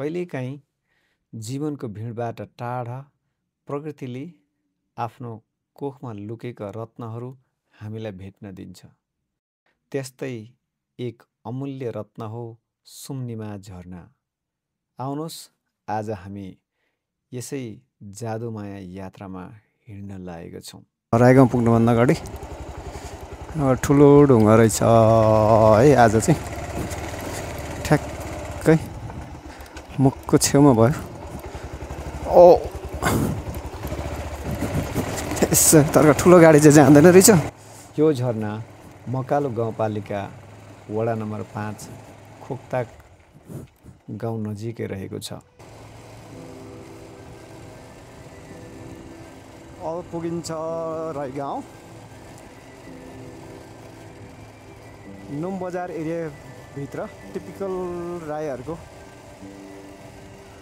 कहिलेकाहीँ जीवनको भिडबाट टाढा प्रकृतिले आफ्नो कोखमा लुकेका रत्नहरू हामीलाई भेट्न दिन्छ। त्यस्तै एक अमूल्य रत्न हो सुम्निमा झरना। आउनुहोस् आज हामी यसै जादुमाया यात्रामा हिँड्न लागेका छौँ। रायगाउँ पुग्नुभन्दा अगाडि ठुलो ढुङ्गा रहेछ है। आज चाहिँ ठ्याक्कै मुखको छेउमा भयो। ओ तर ठुलो गाडी चाहिँ जाँदैन रहेछ। यो झरना मकालु गाउँपालिका वडा नम्बर 5 खोकताक गाउँ नजिकै रहेको छ। अब पुगिन्छ रायगाउँ। नुम बजार एरियाभित्र टिपिकल राईहरूको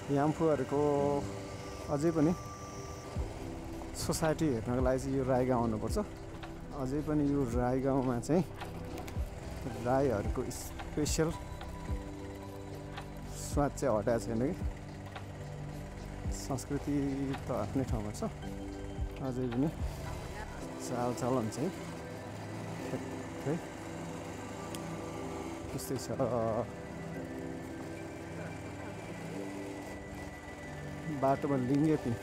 याम्फूहरूको अझै पनि सोसाइटी हेर्नको लागि चाहिँ यो रायगाउँ आउनुपर्छ। अझै पनि यो रायगाउँमा चाहिँ राईहरूको स्पेसल स्वाद चाहिँ हटाएको छैन कि। संस्कृति त आफ्नै ठाउँमा छ, अझै पनि चालचलन चाहिँ ठ्याक्कै त्यस्तै छ। बाटोमा लिङ्गे पिन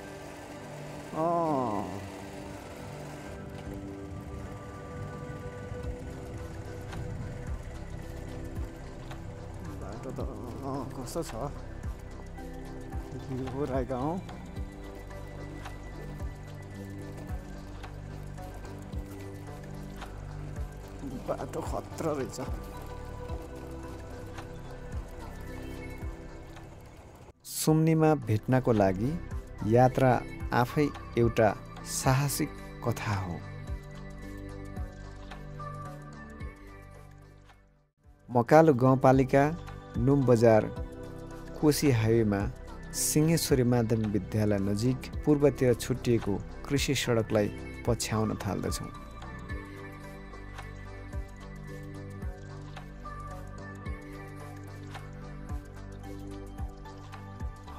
बाटो त कस्तो छ। यो रायगाउँ बाटो खतरा रहेछ। सुम्निमा भेट्नको लागि यात्रा आफै एउटा साहसिक कथा हो। मकालु गाउँपालिका नुम बजार कोशी हाइवेमा सिंहेश्वरी माध्यमिक विद्यालय नजिक पूर्वतिर छुट्टिएको कृषि सडकलाई पछ्याउन थाल्दछौँ।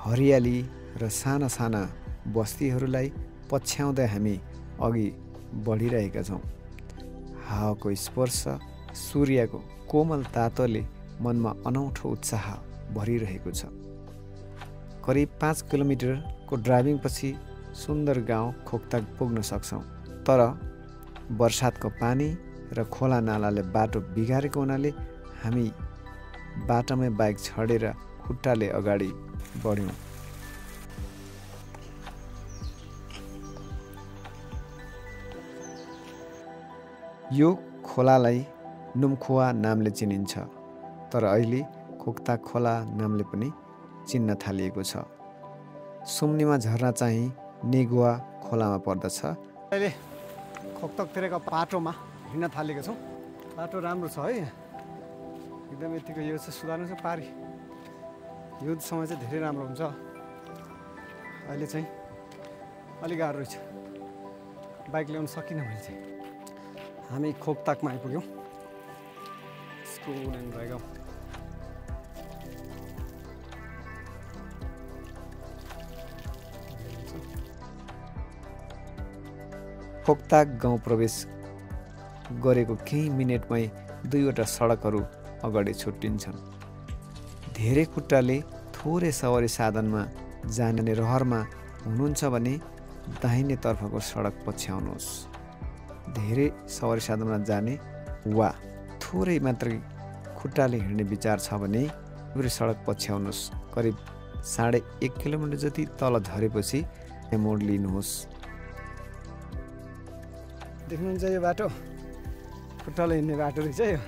हरियाली र साना साना बस्तीहरूलाई पछ्याउँदै हामी अघि बढिरहेका छौँ। हावाको स्पर्श, सूर्यको कोमल तातोले मनमा अनौठो उत्साह भरिरहेको छ। करिब 5 किलोमिटरको ड्राइभिङपछि सुन्दर गाउँ खोकताक पुग्न सक्छौँ। तर बर्सातको पानी र खोला नालाले बाटो बिगारेको हुनाले हामी बाटोमै बाइक छडेर खुट्टाले अगाडि बढ्यौँ। यो खोलालाई नुमखोवा नामले चिनिन्छ, तर अहिले खोकताक खोला नामले पनि चिन्न थालिएको छ। सुम्निमा झरना चाहिँ नेगुवा खोलामा पर्दछ। अहिले खोकताकतिरको बाटोमा हिँड्न थालेको छौँ। बाटो राम्रो छ है, एकदम यतिको यो चाहिँ सुधार्नु छ पारी। यो समय चाहिँ धेरै राम्रो हुन्छ। अहिले चाहिँ अलिक गाह्रो रहेछ, बाइक ल्याउन सकिनँ मैले चाहिँ। हामी खोकताकमा आइपुग्यौँ। School and रायगाउँ। खोकताक गाउँ प्रवेश गरेको केही मिनेटमै 2वटा सडकहरू अगाडि छुट्टिन्छन्। धेरै खुट्टाले थोरै सवारी साधनमा जाने रहरमा हुनुहुन्छ भने दाहिने तर्फको सडक पछ्याउनुहोस्। धेरै सवारी साधनमा जाने वा थोरै मात्रै खुट्टाले हिँड्ने विचार छ भने पुरै सडक पछ्याउनुहोस्। करिब 1.5 किलोमिटर जति तल झरेपछि मोड लिनुहोस्। देख्नुहुन्छ यो बाटो खुट्टाले हिँड्ने बाटो रहेछ यो।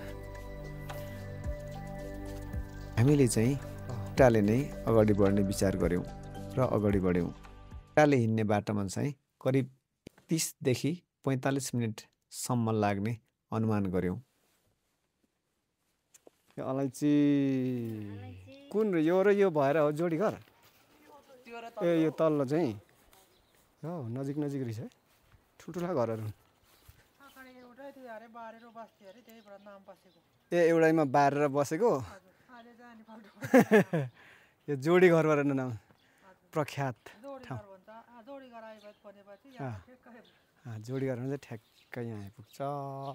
हामीले चाहिँ खुट्टाले नै अगाडि बढ्ने विचार गऱ्यौँ र अगाडि बढ्यौँ। खुट्टाले हिँड्ने बाटोमा चाहिँ करिब 30 देखि 45 मिनटसम्म लाग्ने अनुमान गऱ्यौँ। अलैँची कुन यो र यो भएर हो जोडी घर? ए यो तल्लो चाहिँ हो, नजिक नजिक रहेछ है, ठुल्ठुला घरहरू। ए एउटैमा बारेर बसेको यो जोडी घर भनेर नाम प्रख्यात ठाउँ जोडी घर भने चाहिँ ठ्याक्कै यहाँ आइपुग्छ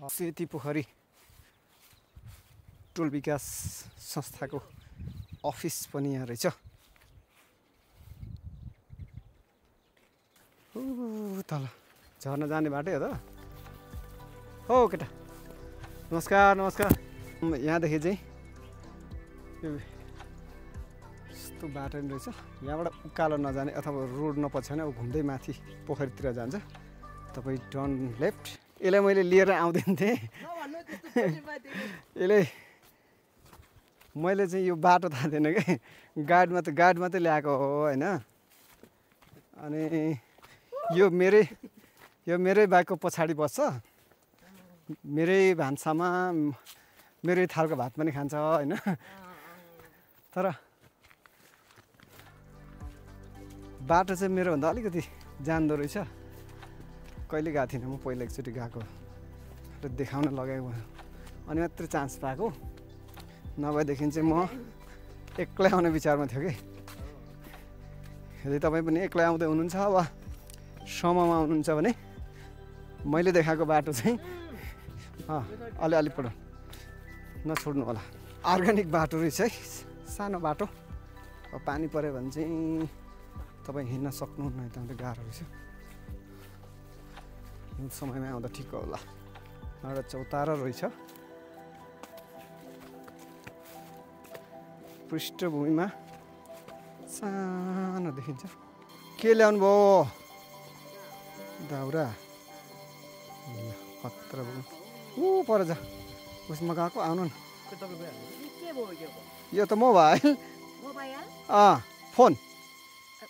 सेती पोखरी टोल विकास संस्थाको अफिस पनि यहाँ रहेछ तल झर्न जाने बाटै हो त हो केटा नमस्कार नमस्कार यहाँदेखि चाहिँ यस्तो बाटो नि रहेछ यहाँबाट उकालो नजाने अथवा रोड नपर्छ भने अब घुम्दै माथि पोखरीतिर जान्छ तपाईँ टर्न लेफ्ट यसलाई मैले लिएर आउँदैन थिएँ यसले मैले चाहिँ यो बाटो थाहा थिएन कि गाइड मात्रै ल्याएको हो होइन अनि यो मेरै बाइकको पछाडि बस्छ मेरै भान्सामा मेरै थालको भात पनि खान्छ होइन तर बाटो चाहिँ मेरोभन्दा अलिकति जान्दो रहेछ कहिले गएको थिइनँ म पहिला एकचोटि गएको र देखाउन लगाएको अनि मात्रै चान्स पाएको नभएदेखि चाहिँ म एक्लै आउने विचारमा थियो कि यदि तपाईँ पनि एक्लै आउँदै हुनुहुन्छ वा समयमा आउनुहुन्छ भने मैले देखाएको बाटो चाहिँ अलि पढ नछोड्नु होला अर्ग्यानिक बाटो रहेछ है सानो बाटो अब पानी पऱ्यो भने चाहिँ तपाईँ हिँड्न सक्नुहुन्न एकदमै गाह्रो रहेछ समयमा आउँदा ठिक होला एउटा चौतारा रहेछ पृष्ठभूमिमा सानो देखिन्छ के ल्याउनु भयो दाउरा खतरा ऊ पर जा उसमा गएको आउनु न यो त मोबाइल फोन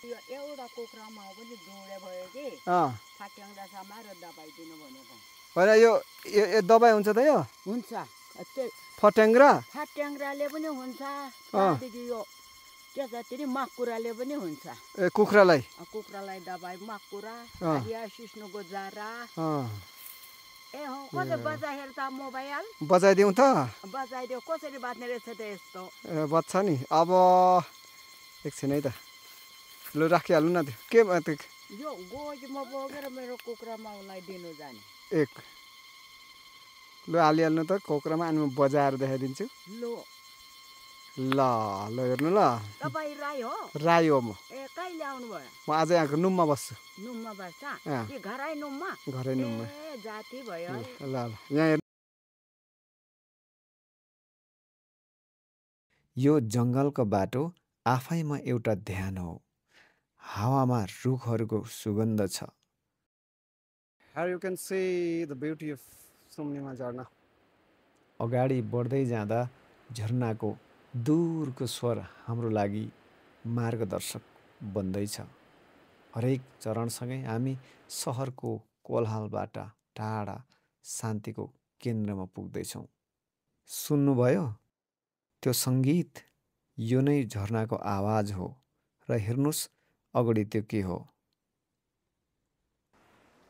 एउटा कुखुरामा पनि दुँडे भयो कि फाट्याङ्ग्रासम्म र दबाई दिनु भनेको होइन यो दबाई हुन्छ त यो हुन्छ फाट्याङ्ग्राले पनि हुन्छ त्यहाँदेखि यो त्यसरी माकुराले पनि हुन्छ ए कुखुरालाई दबाई माकुरा सिस्नुको जरा ए हो कसरी बजाएर त मोबाइल बजाइदिउँ त बजाइदियो कसरी बाँध्ने रहेछ त यस्तो बज्छ नि अब एकछिन है त लु राखिहाल्नु न त्यो के यो गोजमा बोकेर मेरो कुखुरामा उसलाई दिनु जाने एक लु हालिहाल्नु त कुखुरामा अनि म बजाएर देखाइदिन्छु ल हेर्नु ल तपाईँ राई हो म ए कहिले आउनु भयो म आज यहाँको नुममा बस्छु नुममा बस्छ के घरै नुममा ए जाति भयो ल यहाँ हेर्नु यो जङ्गलको बाटो आफैमा एउटा ध्यान हो हावामा रुखहरूको सुगन्ध छ Here you can see the beauty of Sumnima झरना अगाडि बढ्दै जाँदा झरनाको दूरको स्वर हाम्रो लागि मार्गदर्शक बन्दैछ हरेक चरणसँगै हामी सहरको कोलाहलबाट टाढा शान्तिको केन्द्रमा पुग्दैछौँ सुन्नुभयो त्यो सङ्गीत यो नै झरनाको आवाज हो र हेर्नुहोस् अगाडि त्यो के हो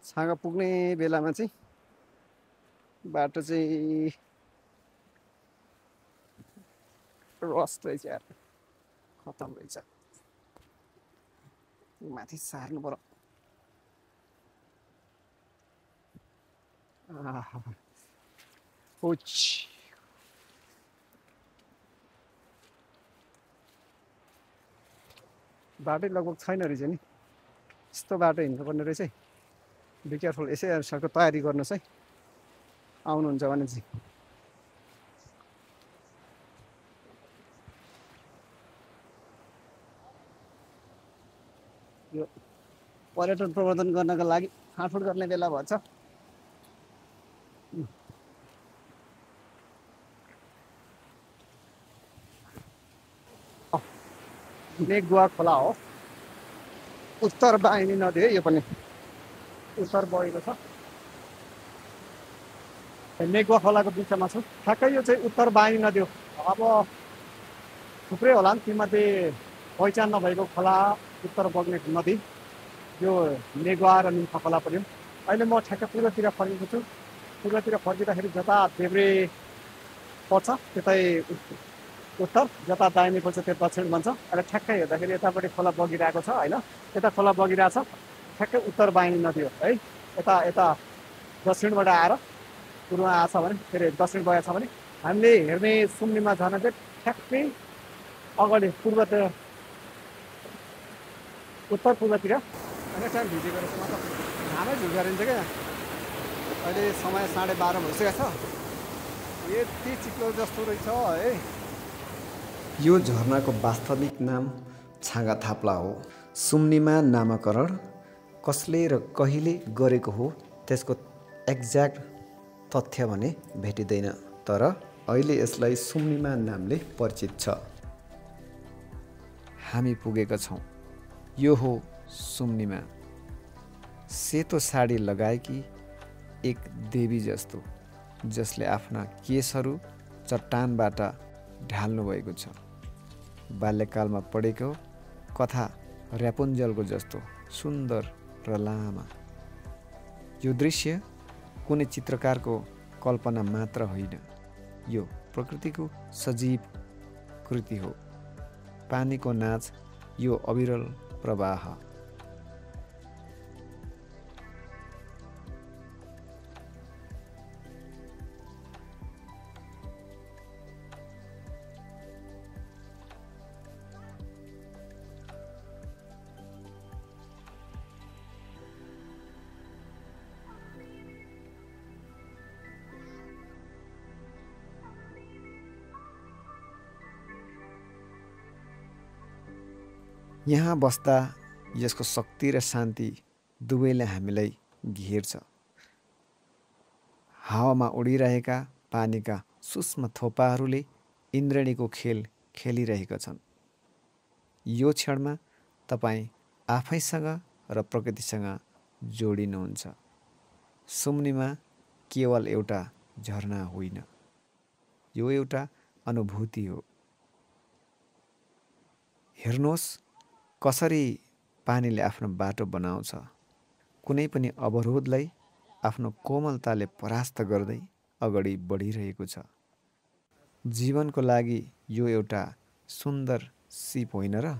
छाँगा पुग्ने बेलामा चाहिँ बाटो चाहिँ रस्ट रहेछ यार खतम रहेछ माथि सार्नु पर्यो बाटै लगभग छैन रहेछ नि यस्तो बाटो हिँड्नुपर्ने रहेछ है बी केयरफुल यसै अनुसारको तयारी गर्नुहोस् है आउनुहुन्छ भने चाहिँ यो पर्यटन प्रवर्धन गर्नका लागि फाँडफुँड गर्ने बेला भन्छ नेगुवा खोला हो उत्तर वाहिनी नदी है यो पनि उत्तर बगेको छ नेगुवा खोलाको बिचमा छु ठ्याक्कै यो चाहिँ उत्तर वाहिनी नदी हो अब थुप्रै होला नि तीमध्ये पहिचान नभएको खोला उत्तर बग्ने नदी यो नेगुवा र निम्फा खोला पर्यो अहिले म ठ्याक्कै पूर्वतिर फर्केको छु पूर्वतिर फर्किँदाखेरि जता देब्रे पर्छ त्यतै उत्तर, जता दाहिने खोल्छ त्यो दक्षिण भन्छ। अहिले ठ्याक्कै हेर्दाखेरि यतापट्टि खोला बगिरहेको छ होइन, यता खोला बगिरहेछ, ठ्याक्कै उत्तर वाहिनी नदी हो है। यता यता दक्षिणबाट आएर पूर्वमा आएको छ भने, फेरि दक्षिण गएको छ भने हामीले हेर्ने सुम्निमा झर्ना चाहिँ ठ्याक्कै अगाडि पूर्वतिर, उत्तर पूर्वतिर। अनि टाइम भिजेको रहेछ, मतलब घामै झुल्कारिन्छ क्या। अहिले समय 12:30 भइसकेको छ, यति चिप्लो जस्तो रहेछ है। यो झरनाको वास्तविक नाम छाँगाथाप्ला हो। सुम्निमा नामाकरण कसले र कहिले गरेको हो त्यसको एक्ज्याक्ट तथ्य भने भेटिँदैन, तर अहिले यसलाई सुम्निमा नामले परिचित छ। हामी पुगेका छौँ। यो हो सुम्निमा। सेतो साडी लगाएकी एक देवी जस्तो, जसले आफ्ना केसहरू चट्टानबाट ढाल्नु भएको छ। बाल्यकालमा पढेको कथा र्यापुन्जलको जस्तो सुन्दर र लामा। यो दृश्य कुनै चित्रकारको कल्पना मात्र होइन, यो प्रकृतिको सजीव कृति हो। पानीको नाच, यो अविरल प्रवाह। यहाँ बस्दा यसको शक्ति र शान्ति दुवैले हामीलाई घेर्छ। हावामा उडिरहेका पानीका सूक्ष्म थोपाहरूले इन्द्रेणीको खेल खेलिरहेका छन्। यो क्षणमा तपाईँ आफैसँग र प्रकृतिसँग जोडिनुहुन्छ। सुम्निमा केवल एउटा झरना होइन, यो एउटा अनुभूति हो। हेर्नुहोस् कसरी पानीले आफ्नो बाटो बनाउँछ, कुनै पनि अवरोधलाई आफ्नो कोमलताले परास्त गर्दै अगाडि बढिरहेको छ। जीवनको लागि यो एउटा सुन्दर सिप होइन र?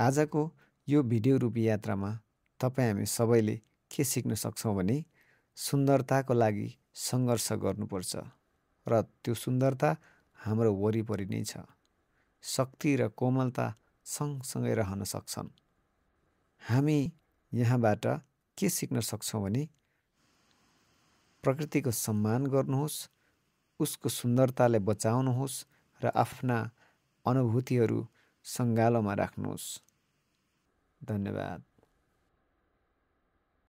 आजको यो भिडियो रूपी यात्रामा तपाईँ हामी सबैले के सिक्न सक्छौँ भने सुन्दरताको लागि सङ्घर्ष गर्नुपर्छ र त्यो सुन्दरता हाम्रो वरिपरि नै छ। शक्ति र कोमलता सँगसँगै रहन सक्छन्। हामी यहाँबाट के सिक्न सक्छौँ भने प्रकृतिको सम्मान गर्नुहोस्, उसको सुन्दरताले बचाउनुहोस् र आफ्ना अनुभूतिहरू सङ्गालोमा राख्नुहोस्। धन्यवाद।